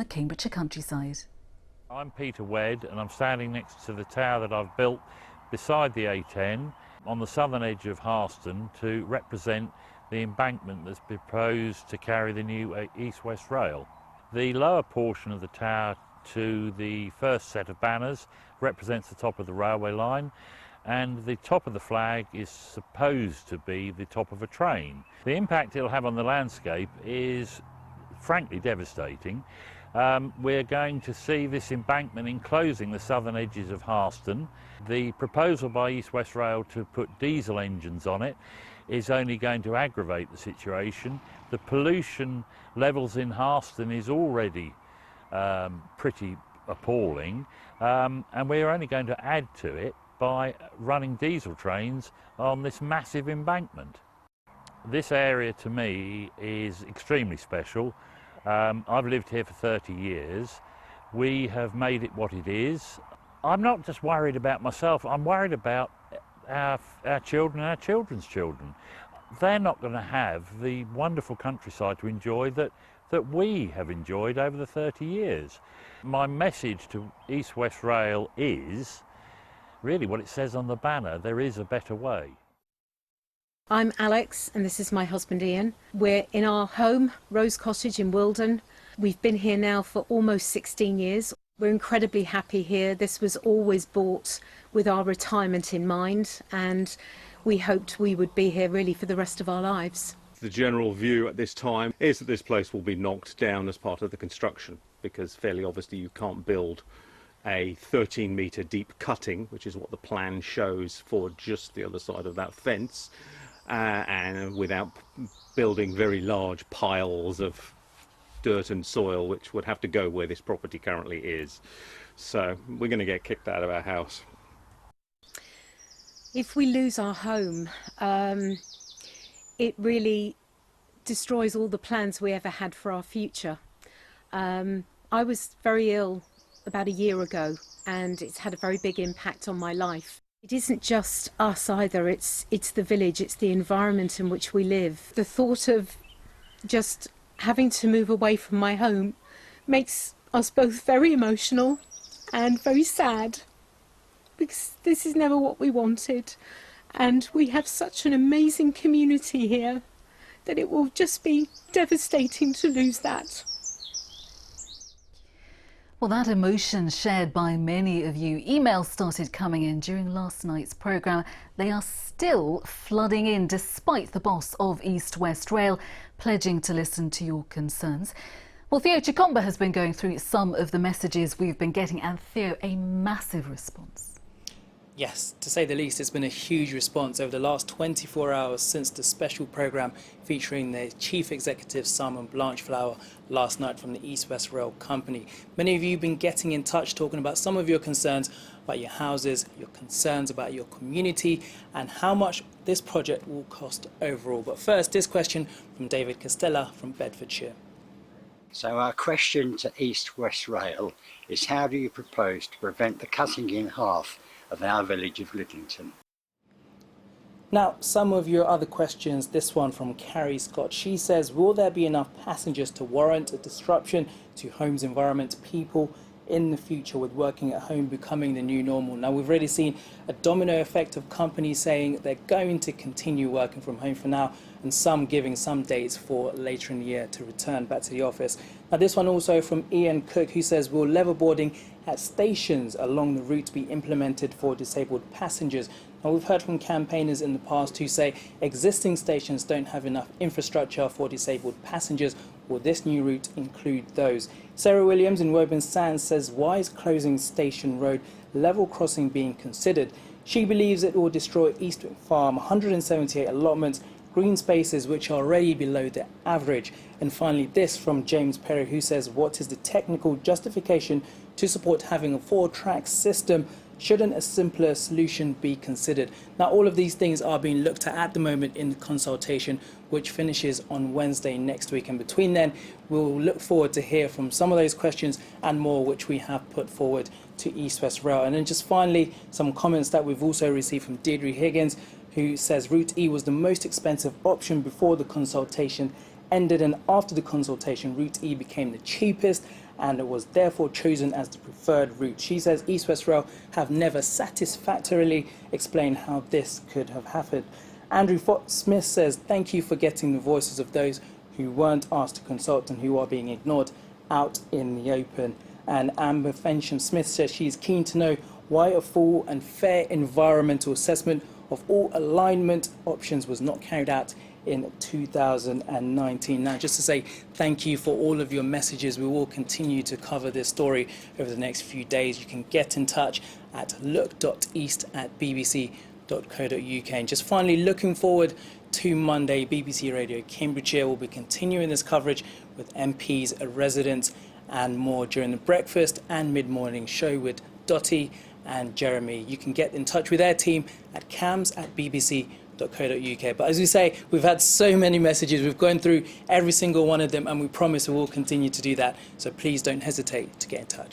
Cambridgeshire countryside. I'm Peter Webb and I'm standing next to the tower that I've built beside the A10 on the southern edge of Harston to represent the embankment that's proposed to carry the new East-West Rail. The lower portion of the tower to the first set of banners represents the top of the railway line, and the top of the flag is supposed to be the top of a train. The impact it'll have on the landscape is frankly devastating. We're going to see this embankment enclosing the southern edges of Harston. The proposal by East-West Rail to put diesel engines on it is only going to aggravate the situation. The pollution levels in Harston is already pretty appalling, and we're only going to add to it by running diesel trains on this massive embankment. This area to me is extremely special. I've lived here for 30 years. We have made it what it is. I'm not just worried about myself, I'm worried about our children and our children's children. They're not going to have the wonderful countryside to enjoy that we have enjoyed over the 30 years. My message to East-West Rail is really what it says on the banner: there is a better way. I'm Alex and this is my husband Ian. We're in our home, Rose Cottage in Wilden. We've been here now for almost 16 years. We're incredibly happy here. This was always bought with our retirement in mind, and we hoped we would be here really for the rest of our lives. The general view at this time is that this place will be knocked down as part of the construction, because fairly obviously you can't build a 13-metre deep cutting, which is what the plan shows for just the other side of that fence, and without building very large piles of dirt and soil, which would have to go where this property currently is. So we're going to get kicked out of our house. If we lose our home, it really destroys all the plans we ever had for our future. I was very ill about a year ago, and it's had a very big impact on my life. It isn't just us either, it's the village, it's the environment in which we live. The thought of just having to move away from my home makes us both very emotional and very sad, because this is never what we wanted, and we have such an amazing community here that it will just be devastating to lose that. Well, that emotion shared by many of you. Emails started coming in during last night's programme. They are still flooding in despite the boss of East-West Rail pledging to listen to your concerns. Well, Theo has been going through some of the messages we've been getting, and Theo, a massive response. Yes, to say the least, it's been a huge response over the last 24 hours since the special programme featuring the Chief Executive Simon Blanchflower last night from the East-West Rail Company. Many of you have been getting in touch, talking about some of your concerns about your houses, your concerns about your community, and how much this project will cost overall. But first, this question from David Costella from Bedfordshire. So our question to East-West Rail is, how do you propose to prevent the cutting in half of our village of Lidlington? Now, some of your other questions, this one from Carrie Scott. She says, will there be enough passengers to warrant a disruption to homes, environment, people in the future, with working at home becoming the new normal? Now, we've already seen a domino effect of companies saying they're going to continue working from home for now, and some giving some dates for later in the year to return back to the office. Now, this one also from Ian Cook, who says, will level boarding at stations along the route be implemented for disabled passengers? Now, we've heard from campaigners in the past who say existing stations don't have enough infrastructure for disabled passengers. Will this new route include those? Sarah Williams in Woburn Sands says, why is closing Station Road level crossing being considered? She believes it will destroy Eastwick Farm, 178 allotments, green spaces which are already below the average. And finally, this from James Perry, who says, what is the technical justification to support having a 4-track system? Shouldn't a simpler solution be considered? Now, all of these things are being looked at the moment in the consultation, which finishes on Wednesday next week. And between then, we'll look forward to hear from some of those questions and more which we have put forward to East-West Rail. And then just finally, some comments that we've also received from Deirdre Higgins, who says Route E was the most expensive option before the consultation ended, and after the consultation, Route E became the cheapest and it was therefore chosen as the preferred route. She says East West Rail have never satisfactorily explained how this could have happened. Andrew Smith says, thank you for getting the voices of those who weren't asked to consult and who are being ignored out in the open. And Amber Fensham Smith says she is keen to know why a full and fair environmental assessment of all alignment options was not carried out in 2019. Now, just to say thank you for all of your messages. We will continue to cover this story over the next few days. You can get in touch at look.east@bbc.co.uk. And just finally, looking forward to Monday, BBC Radio Cambridgeshire will be continuing this coverage with MPs, residents and more during the breakfast and mid-morning show with Dottie and Jeremy. You can get in touch with their team at cams@bbc.co.uk. But as we say, we've had so many messages. We've gone through every single one of them and we promise we will continue to do that. So please don't hesitate to get in touch.